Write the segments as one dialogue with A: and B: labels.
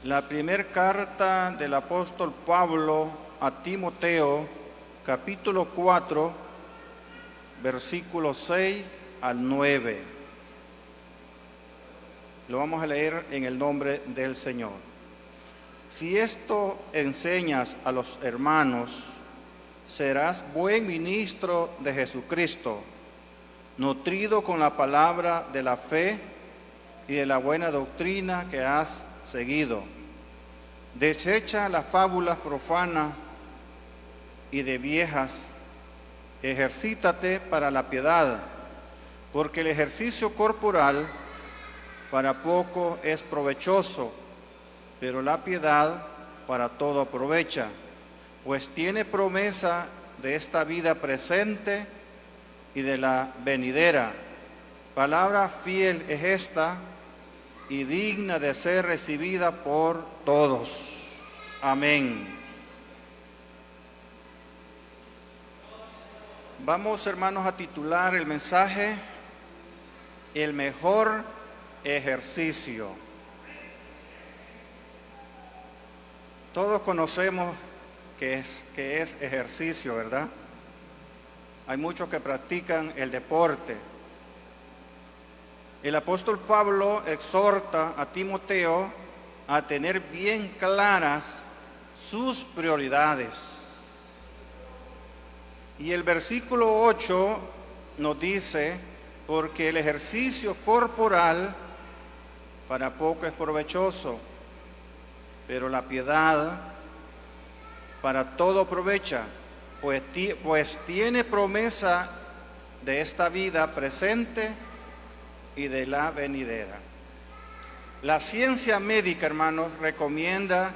A: La primera carta del apóstol Pablo a Timoteo, capítulo 4, versículos 6 al 9. Lo vamos a leer en el nombre del Señor. Si esto enseñas a los hermanos, serás buen ministro de Jesucristo, nutrido con la palabra de la fe y de la buena doctrina que has seguido. Desecha las fábulas profanas y de viejas. Ejercítate para la piedad, porque el ejercicio corporal para poco es provechoso, pero la piedad para todo aprovecha, pues tiene promesa de esta vida presente y de la venidera. Palabra fiel es esta y digna de ser recibida por todos. Amén. Vamos, hermanos, a titular el mensaje: el mejor ejercicio. Todos conocemos que es ejercicio, ¿verdad? Hay muchos que practican el deporte. El apóstol Pablo exhorta a Timoteo a tener bien claras sus prioridades. Y el versículo 8 nos dice: porque el ejercicio corporal para poco es provechoso, pero la piedad para todo aprovecha, pues tiene promesa de esta vida presente y de la venidera. La ciencia médica, hermanos, recomienda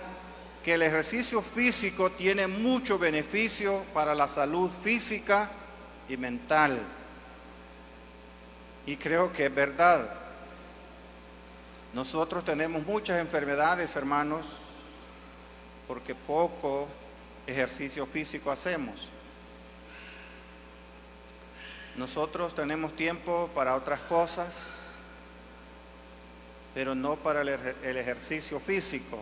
A: que el ejercicio físico tiene mucho beneficio para la salud física y mental. Y creo que es verdad. Nosotros tenemos muchas enfermedades, hermanos, porque poco ejercicio físico hacemos. Nosotros tenemos tiempo para otras cosas, pero no para el ejercicio físico.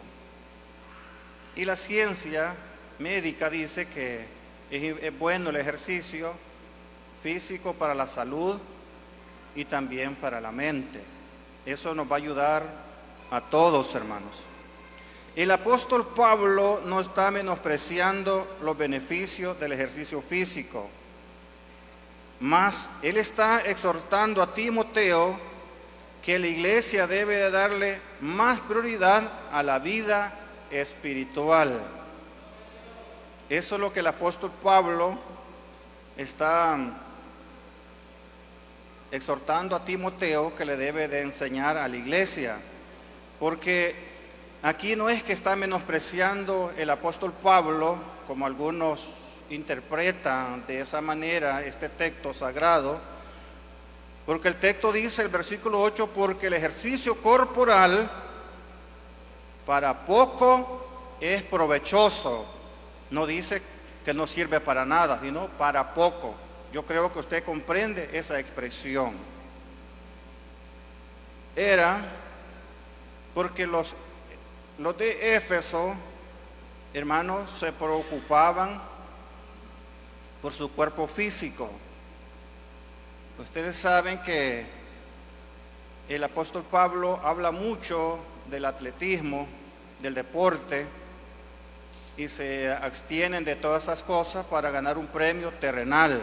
A: Y la ciencia médica dice que es bueno el ejercicio físico para la salud y también para la mente. Eso nos va a ayudar a todos, hermanos. El apóstol Pablo no está menospreciando los beneficios del ejercicio físico, mas él está exhortando a Timoteo que la iglesia debe de darle más prioridad a la vida espiritual. Eso es lo que el apóstol Pablo está exhortando a Timoteo que le debe de enseñar a la iglesia, porque aquí no es que está menospreciando el apóstol Pablo, como algunos interpretan de esa manera este texto sagrado, porque el texto dice, el versículo 8, porque el ejercicio corporal para poco es provechoso. No dice que no sirve para nada, sino para poco. Yo creo que usted comprende esa expresión. Era porque los de Éfeso, hermanos, se preocupaban por su cuerpo físico. Ustedes saben que el apóstol Pablo habla mucho del atletismo, del deporte, y se abstienen de todas esas cosas para ganar un premio terrenal.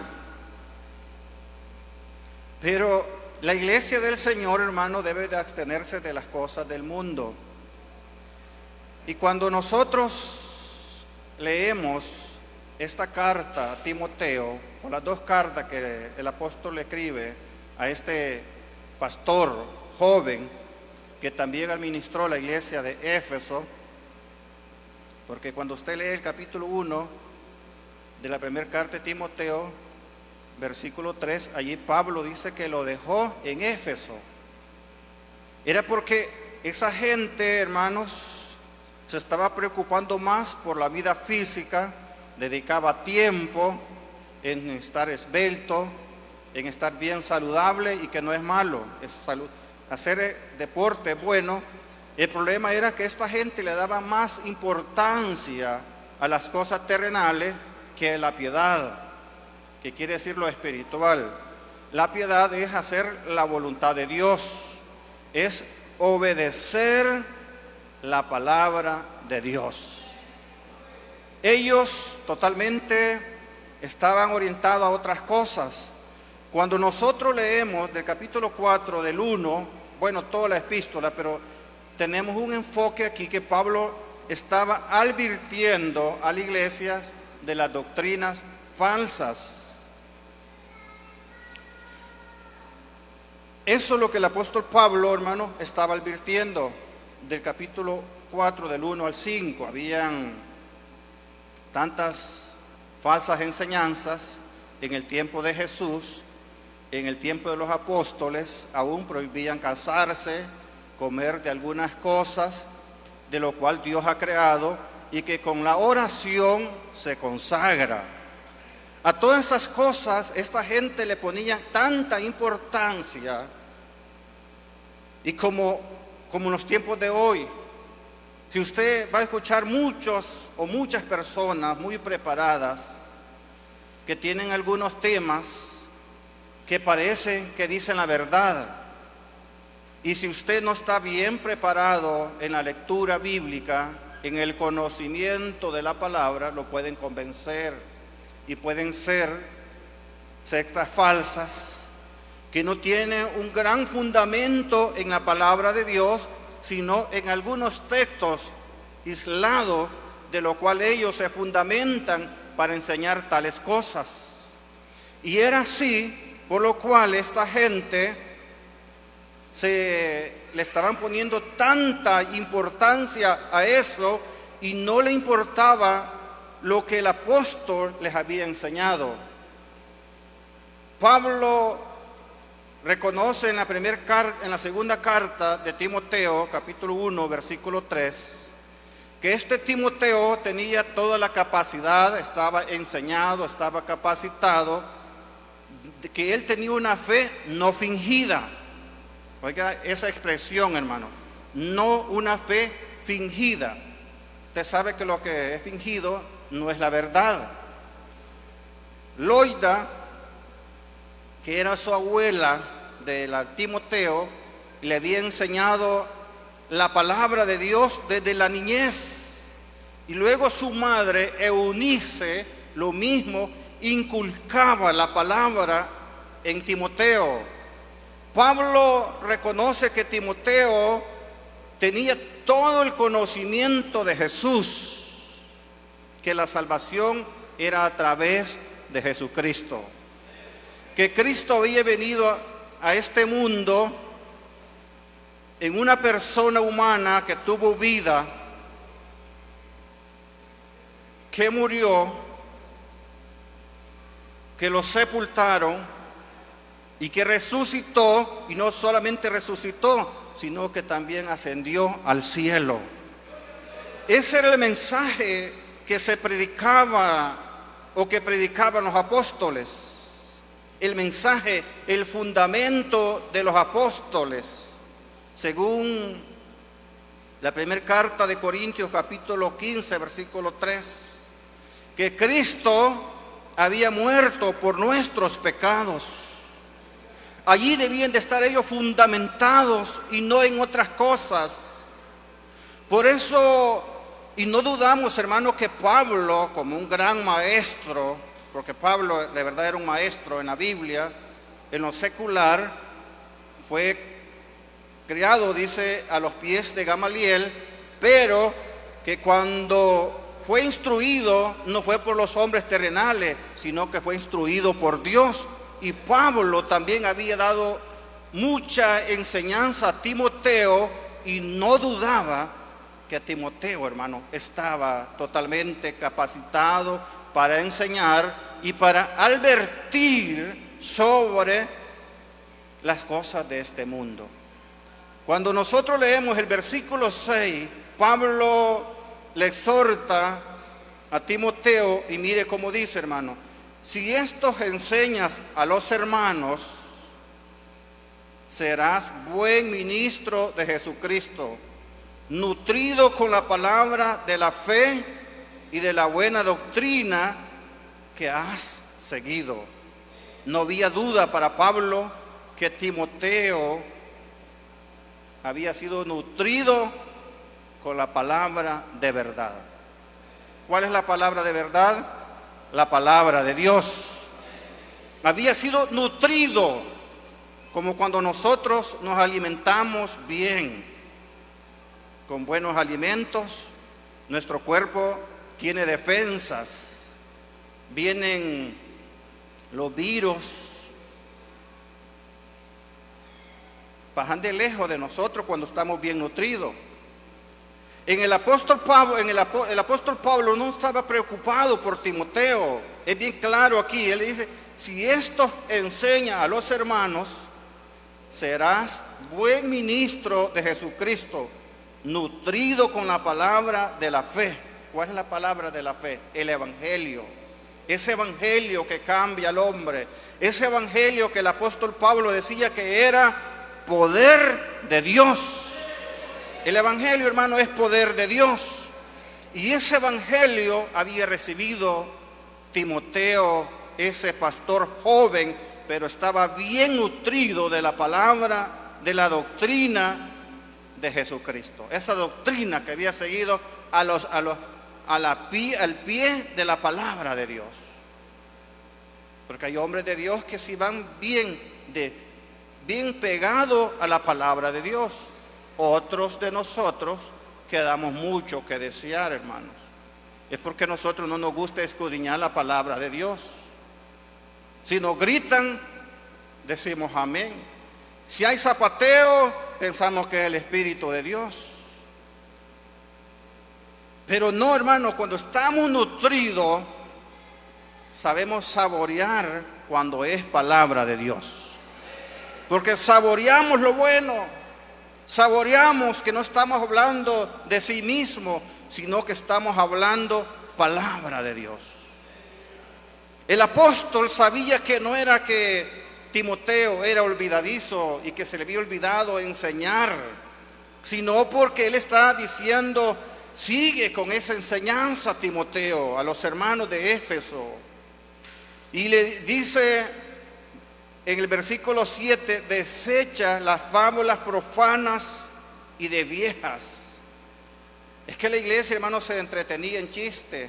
A: Pero la iglesia del Señor, hermano, debe de abstenerse de las cosas del mundo. Y cuando nosotros leemos esta carta a Timoteo, o las dos cartas que el apóstol le escribe a este pastor joven que también administró la iglesia de Éfeso, porque cuando usted lee el capítulo 1 de la primera carta de Timoteo, versículo 3, allí Pablo dice que lo dejó en Éfeso. Era porque esa gente, hermanos, se estaba preocupando más por la vida física, dedicaba tiempo en estar esbelto, en estar bien saludable, y que no es malo, es salud. Hacer deporte es bueno, El problema era que esta gente le daba más importancia a las cosas terrenales que a la piedad, que quiere decir lo espiritual. La piedad es hacer la voluntad de Dios, es obedecer la palabra de Dios. Ellos totalmente estaban orientados a otras cosas. Cuando nosotros leemos del capítulo 4 del 1, bueno, toda la epístola, pero tenemos un enfoque aquí que Pablo estaba advirtiendo a la iglesia de las doctrinas falsas. Eso es lo que el apóstol Pablo, hermano, estaba advirtiendo del capítulo 4 del 1 al 5. Habían tantas falsas enseñanzas en el tiempo de Jesús, en el tiempo de los apóstoles. Aún prohibían casarse, comer de algunas cosas de lo cual Dios ha creado, y que con la oración se consagra. A todas esas cosas esta gente le ponía tanta importancia, y como en los tiempos de hoy, si usted va a escuchar muchos o muchas personas muy preparadas que tienen algunos temas que parecen que dicen la verdad, y si usted no está bien preparado en la lectura bíblica, en el conocimiento de la palabra, lo pueden convencer, y pueden ser sectas falsas que no tienen un gran fundamento en la palabra de Dios, sino en algunos textos aislados de lo cual ellos se fundamentan para enseñar tales cosas. Y era así, por lo cual esta gente le estaban poniendo tanta importancia a eso, y no le importaba lo que el apóstol les había enseñado. Pablo reconoce en la segunda carta de Timoteo, capítulo 1, versículo 3, que este Timoteo tenía toda la capacidad, estaba enseñado, estaba capacitado, que él tenía una fe no fingida. Oiga esa expresión, hermano, no una fe fingida. Usted sabe que lo que es fingido no es la verdad. Loida, que era su abuela del Timoteo, le había enseñado la palabra de Dios desde la niñez, y luego su madre Eunice lo mismo, inculcaba la palabra en Timoteo. Pablo reconoce que Timoteo tenía todo el conocimiento de Jesús, que la salvación era a través de Jesucristo, que Cristo había venido a este mundo en una persona humana que tuvo vida, que murió, que lo sepultaron y que resucitó, y no solamente resucitó, sino que también ascendió al cielo. Ese era el mensaje que se predicaba o que predicaban los apóstoles. El mensaje, el fundamento de los apóstoles, según la primera carta de Corintios capítulo 15 versículo 3, que Cristo había muerto por nuestros pecados. Allí debían de estar ellos fundamentados y no en otras cosas. Por eso, y no dudamos, hermanos, que Pablo, como un gran maestro, porque Pablo de verdad era un maestro en la Biblia, en lo secular, fue criado, dice, a los pies de Gamaliel, pero que cuando fue instruido no fue por los hombres terrenales, sino que fue instruido por Dios. Y Pablo también había dado mucha enseñanza a Timoteo, y no dudaba que Timoteo, hermano, estaba totalmente capacitado para enseñar y para advertir sobre las cosas de este mundo. Cuando nosotros leemos el versículo 6, Pablo le exhorta a Timoteo, y mire cómo dice, hermano: si esto enseñas a los hermanos, serás buen ministro de Jesucristo, nutrido con la palabra de la fe y de la buena doctrina que has seguido. No había duda para Pablo que Timoteo había sido nutrido con la palabra de verdad. ¿Cuál es la palabra de verdad? La palabra de Dios. Había sido nutrido, como cuando nosotros nos alimentamos bien, con buenos alimentos, nuestro cuerpo tiene defensas, vienen los virus, bajan de lejos de nosotros cuando estamos bien nutridos. El apóstol Pablo no estaba preocupado por Timoteo. Es bien claro aquí. Él dice: si esto enseña a los hermanos, serás buen ministro de Jesucristo, nutrido con la palabra de la fe. ¿Cuál es la palabra de la fe? El evangelio. Ese evangelio que cambia al hombre. Ese evangelio que el apóstol Pablo decía que era poder de Dios. El evangelio, hermano, es poder de Dios. Y ese evangelio había recibido Timoteo, ese pastor joven, pero estaba bien nutrido de la palabra, de la doctrina de Jesucristo. Esa doctrina que había seguido al pie de la palabra de Dios. Porque hay hombres de Dios que si van bien pegados a la palabra de Dios. Otros de nosotros quedamos mucho que desear, hermanos. Es porque a nosotros no nos gusta escudriñar la palabra de Dios. Si nos gritan, decimos amén. Si hay zapateo, pensamos que es el Espíritu de Dios. Pero no, hermanos, cuando estamos nutridos, sabemos saborear cuando es palabra de Dios. Porque saboreamos lo bueno. Saboreamos que no estamos hablando de sí mismo, sino que estamos hablando palabra de Dios. El apóstol sabía que no era que Timoteo era olvidadizo y que se le había olvidado enseñar, sino porque él está diciendo: sigue con esa enseñanza, Timoteo, a los hermanos de Éfeso. Y le dice en el versículo 7: desecha las fábulas profanas y de viejas. Es que la iglesia, hermanos, se entretenía en chistes,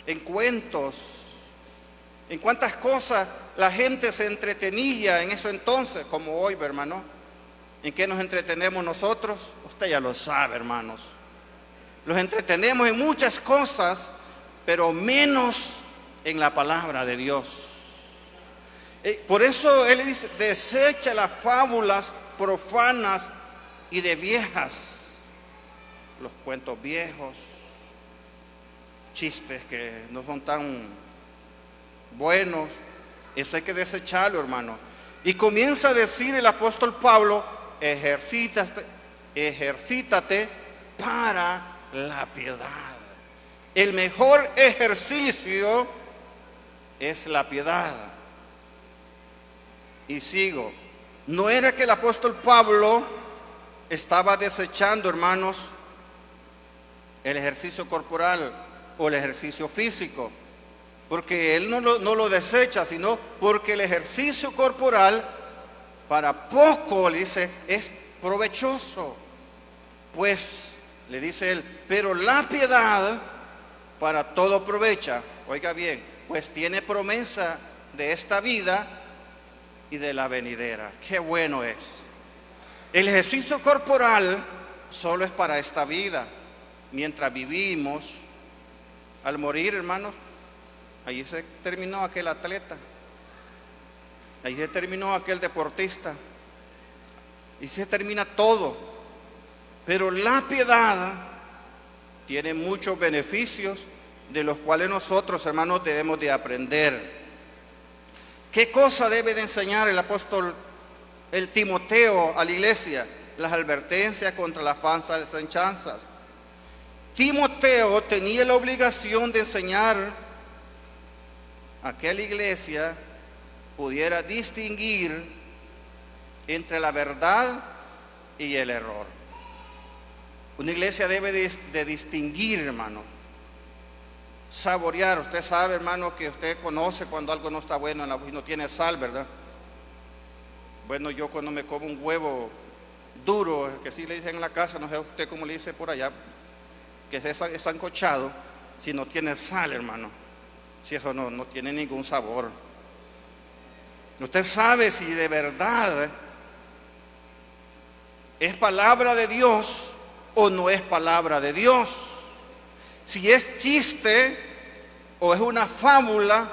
A: en cuentos, en cuántas cosas la gente se entretenía en eso entonces, como hoy, hermano. ¿En qué nos entretenemos nosotros? Usted ya lo sabe, hermanos. Los entretenemos en muchas cosas, pero menos en la palabra de Dios. Por eso él dice: desecha las fábulas profanas y de viejas. Los cuentos viejos, chistes que no son tan buenos, eso hay que desecharlo, hermano. Y comienza a decir el apóstol Pablo: ejercítate para la piedad. El mejor ejercicio es la piedad. Y sigo. No era que el apóstol Pablo estaba desechando, hermanos, el ejercicio corporal o el ejercicio físico, porque él no lo desecha, sino porque el ejercicio corporal para poco, le dice, es provechoso. Pues, le dice él, pero la piedad para todo aprovecha. Oiga bien, pues tiene promesa de esta vida y de la venidera. Qué bueno es. El ejercicio corporal solo es para esta vida. Mientras vivimos, al morir, hermanos, allí se terminó aquel atleta, allí se terminó aquel deportista, y se termina todo. Pero la piedad tiene muchos beneficios de los cuales nosotros, hermanos, debemos de aprender. ¿Qué cosa debe de enseñar el apóstol, el Timoteo, a la iglesia? Las advertencias contra las falsas enseñanzas. Timoteo tenía la obligación de enseñar a que la iglesia pudiera distinguir entre la verdad y el error. Una iglesia debe de distinguir, hermano, saborear. Usted sabe, hermano, que usted conoce cuando algo no está bueno y no tiene sal, ¿verdad? Bueno, yo cuando me como un huevo duro, que sí le dicen en la casa, no sé usted cómo le dice por allá, que es sancochado, si no tiene sal, hermano, si eso no tiene ningún sabor. Usted sabe si de verdad es palabra de Dios o no es palabra de Dios. Si es chiste o es una fábula,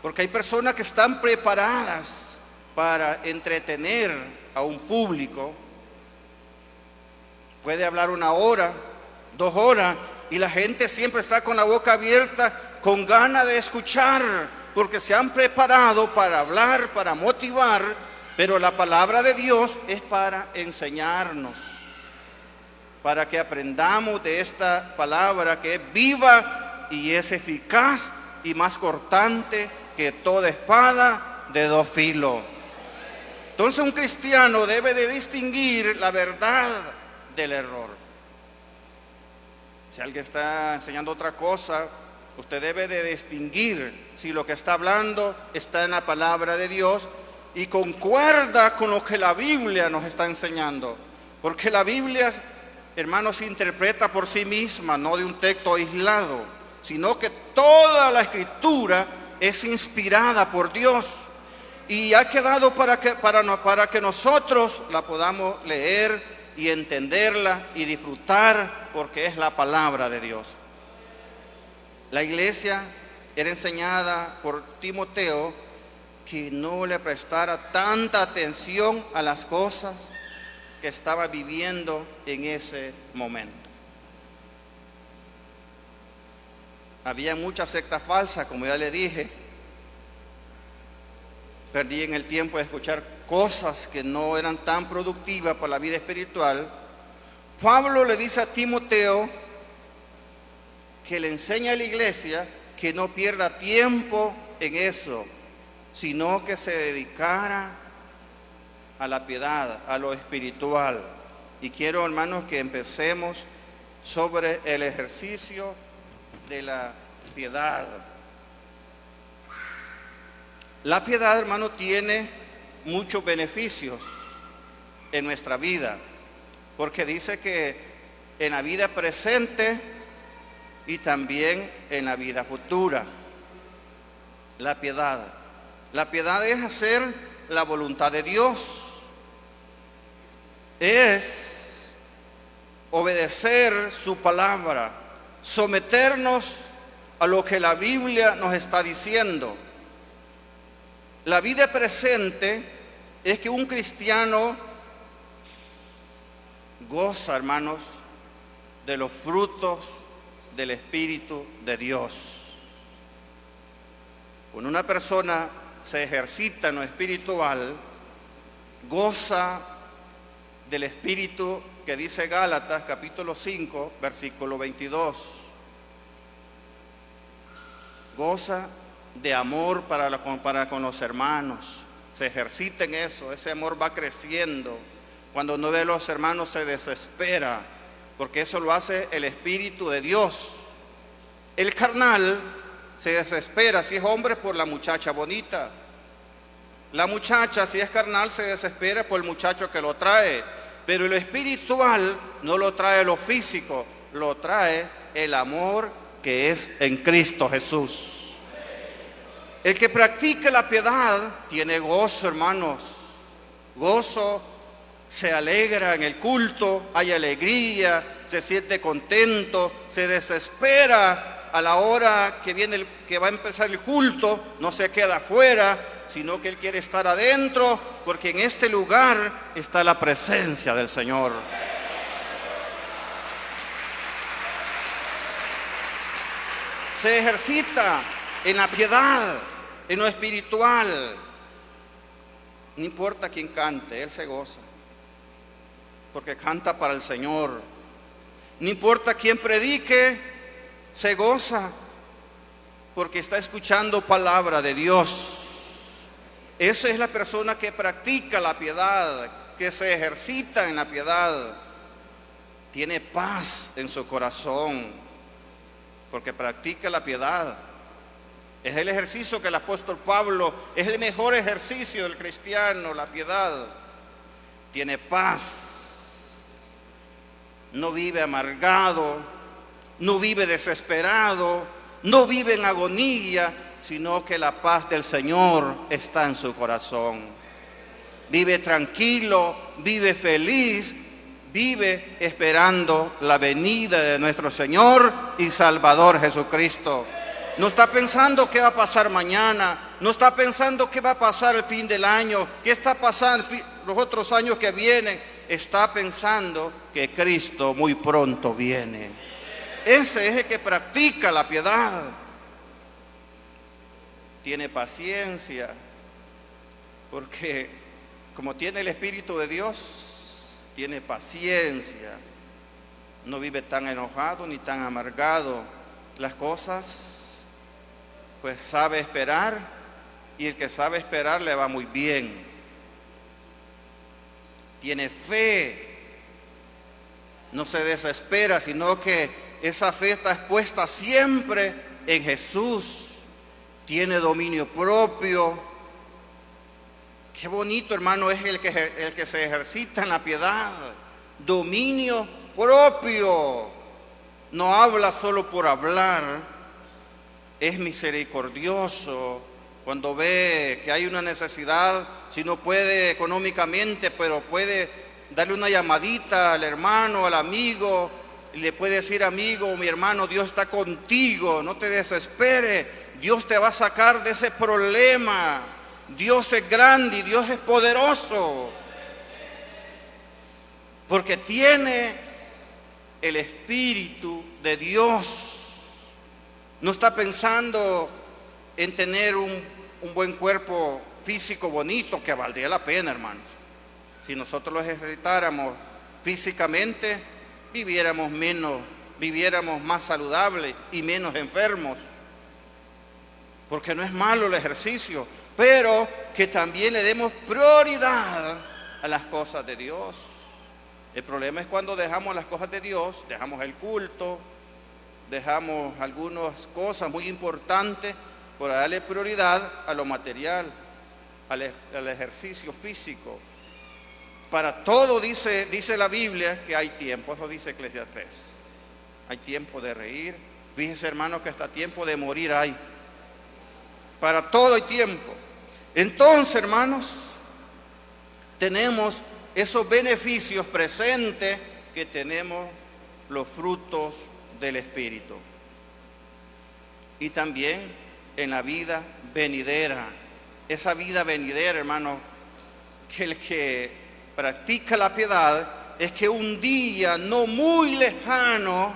A: porque hay personas que están preparadas para entretener a un público. Puede hablar 1 hora, 2 horas, y la gente siempre está con la boca abierta, con ganas de escuchar, porque se han preparado para hablar, para motivar, pero la palabra de Dios es para enseñarnos, para que aprendamos de esta palabra que es viva y es eficaz y más cortante que toda espada de 2 filos. Entonces un cristiano debe de distinguir la verdad del error. Si alguien está enseñando otra cosa, usted debe de distinguir si lo que está hablando está en la palabra de Dios y concuerda con lo que la Biblia nos está enseñando. Porque la Biblia, hermanos, se interpreta por sí misma, no de un texto aislado, sino que toda la Escritura es inspirada por Dios y ha quedado para que nosotros la podamos leer y entenderla y disfrutar, porque es la palabra de Dios. La iglesia era enseñada por Timoteo que no le prestara tanta atención a las cosas que estaba viviendo en ese momento. Había muchas sectas falsas, como ya le dije. Perdí en el tiempo de escuchar cosas que no eran tan productivas para la vida espiritual. Pablo le dice a Timoteo que le enseña a la iglesia que no pierda tiempo en eso, sino que se dedicara a la piedad, a lo espiritual. Y quiero, hermanos, que empecemos sobre el ejercicio de la piedad. La piedad, hermano, tiene muchos beneficios en nuestra vida, porque dice que en la vida presente y también en la vida futura. La piedad es hacer la voluntad de Dios, es obedecer su palabra, someternos a lo que la Biblia nos está diciendo. La vida presente es que un cristiano goza, hermanos, de los frutos del Espíritu de Dios. Cuando una persona se ejercita en lo espiritual, goza del Espíritu que dice Gálatas capítulo 5, versículo 22. Goza de amor para con los hermanos. Se ejercita en eso, ese amor va creciendo. Cuando no ve a los hermanos se desespera, porque eso lo hace el Espíritu de Dios. El carnal se desespera, si es hombre, por la muchacha bonita. La muchacha, si es carnal, se desespera por el muchacho que lo trae. Pero lo espiritual no lo trae lo físico, lo trae el amor que es en Cristo Jesús. El que practica la piedad tiene gozo, hermanos. Gozo, se alegra en el culto, hay alegría, se siente contento, se desespera a la hora que va a empezar el culto, no se queda afuera, sino que él quiere estar adentro, porque en este lugar está la presencia del Señor. Se ejercita en la piedad, en lo espiritual. No importa quién cante, él se goza, porque canta para el Señor. No importa quién predique, se goza, porque está escuchando palabra de Dios. Esa es la persona que practica la piedad, que se ejercita en la piedad. tiene paz en su corazón, porque practica la piedad. Es el ejercicio que el apóstol Pablo, es el mejor ejercicio del cristiano, la piedad. Tiene paz, no vive amargado, no vive desesperado, no vive en agonía, sino que la paz del Señor está en su corazón. Vive tranquilo, vive feliz, vive esperando la venida de nuestro Señor y Salvador Jesucristo. No está pensando qué va a pasar mañana, no está pensando qué va a pasar el fin del año, qué está pasando los otros años que vienen. Está pensando que Cristo muy pronto viene. Ese es el que practica la piedad. Tiene paciencia, porque como tiene el Espíritu de Dios, tiene paciencia. No vive tan enojado ni tan amargado. Las cosas, pues sabe esperar, y el que sabe esperar le va muy bien. Tiene fe, no se desespera, sino que esa fe está expuesta siempre en Jesús. Tiene dominio propio. Qué bonito, hermano, es el que se ejercita en la piedad. Dominio propio. No habla solo por hablar. Es misericordioso cuando ve que hay una necesidad, si no puede económicamente, pero puede darle una llamadita al hermano, al amigo, y le puede decir: amigo, mi hermano, Dios está contigo, no te desesperes, Dios te va a sacar de ese problema, Dios es grande y Dios es poderoso, porque tiene el Espíritu de Dios. No está pensando en tener un buen cuerpo físico bonito, que valdría la pena, hermanos. Si nosotros lo ejercitáramos físicamente, viviéramos más saludables y menos enfermos. Porque no es malo el ejercicio, pero que también le demos prioridad a las cosas de Dios. El problema es cuando dejamos las cosas de Dios, dejamos el culto, dejamos algunas cosas muy importantes por darle prioridad a lo material, al ejercicio físico. Para todo dice la Biblia que hay tiempo, eso dice Eclesiastés. Hay tiempo de reír. Fíjense, hermanos, que hasta tiempo de morir hay. Para todo hay tiempo. Entonces, hermanos, tenemos esos beneficios presentes, que tenemos los frutos del Espíritu. Y también en la vida venidera. Esa vida venidera, hermano, que el que practica la piedad, es que un día no muy lejano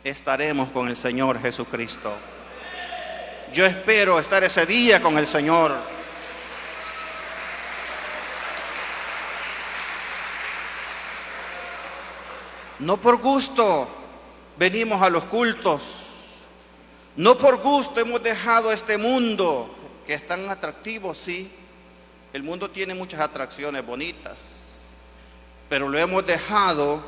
A: estaremos con el Señor Jesucristo. Yo espero estar ese día con el Señor. No por gusto venimos a los cultos. No por gusto hemos dejado este mundo, que es tan atractivo, sí. El mundo tiene muchas atracciones bonitas, pero lo hemos dejado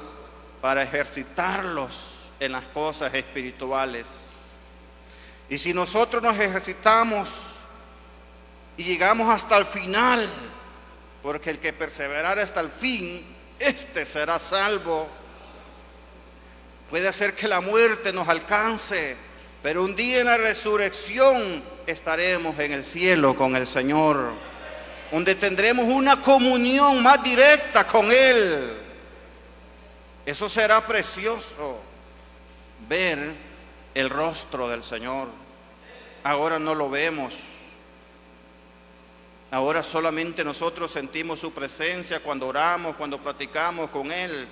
A: para ejercitarlos en las cosas espirituales. Y si nosotros nos ejercitamos y llegamos hasta el final, porque el que perseverara hasta el fin, este será salvo. Puede ser que la muerte nos alcance, pero un día en la resurrección estaremos en el cielo con el Señor, donde tendremos una comunión más directa con Él. Eso será precioso, ver el rostro del Señor. Ahora no lo vemos. Ahora solamente nosotros sentimos su presencia cuando oramos, cuando platicamos con Él.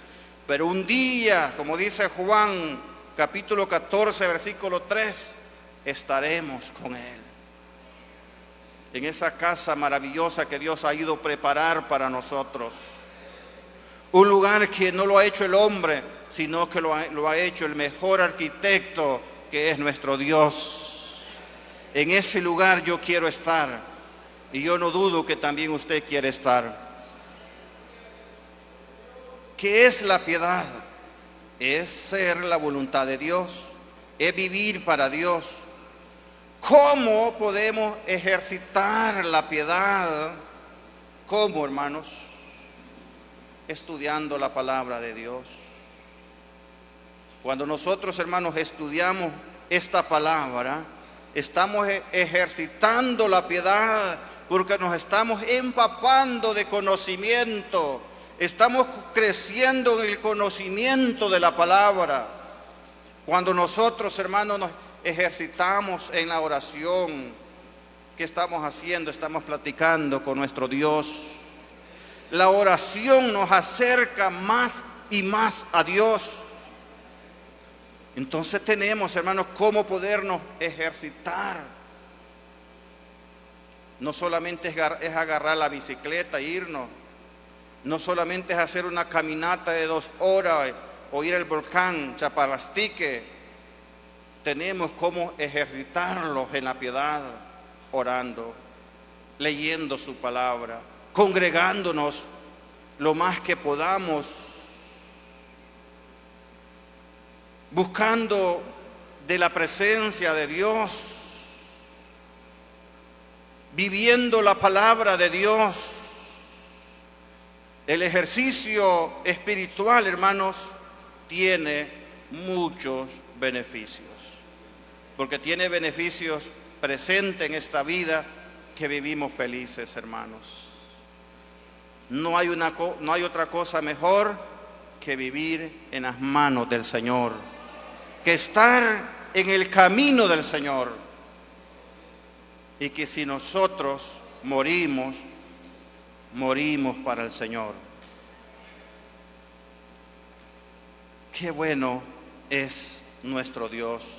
A: Pero un día, como dice Juan capítulo 14, versículo 3, estaremos con Él. En esa casa maravillosa que Dios ha ido a preparar para nosotros. Un lugar que no lo ha hecho el hombre, sino que lo ha hecho el mejor arquitecto, que es nuestro Dios. En ese lugar yo quiero estar, y yo no dudo que también usted quiere estar. ¿Qué es la piedad? es ser la voluntad de Dios, es vivir para Dios. ¿Cómo podemos ejercitar la piedad? ¿Cómo, hermanos? Estudiando la palabra de Dios. Cuando nosotros, hermanos, estudiamos esta palabra, estamos ejercitando la piedad, porque nos estamos empapando de conocimiento, estamos creciendo en el conocimiento de la palabra. Cuando nosotros, hermanos, nos ejercitamos en la oración, ¿qué estamos haciendo? Estamos platicando con nuestro Dios. La oración nos acerca más y más a Dios. Entonces tenemos, hermanos, cómo podernos ejercitar. No solamente es agarrar la bicicleta e irnos, no solamente es hacer una caminata de 2 horas o ir al volcán Chaparrastique. Tenemos cómo ejercitarlos en la piedad, orando, leyendo su palabra, congregándonos lo más que podamos, buscando de la presencia de Dios, viviendo la palabra de Dios. El ejercicio espiritual, hermanos, tiene muchos beneficios, porque tiene beneficios presentes en esta vida que vivimos felices, hermanos. No hay otra cosa mejor que vivir en las manos del Señor, que estar en el camino del Señor, y que si nosotros morimos, morimos para el Señor. Qué bueno es nuestro Dios.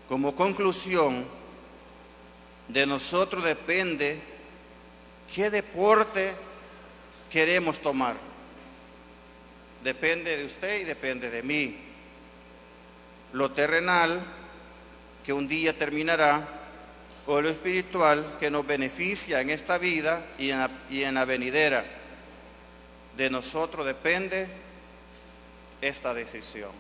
A: Como conclusión, de nosotros depende qué deporte queremos tomar. Depende de usted y depende de mí. Lo terrenal, que un día terminará, o lo espiritual, que nos beneficia en esta vida y en la venidera. De nosotros depende esta decisión.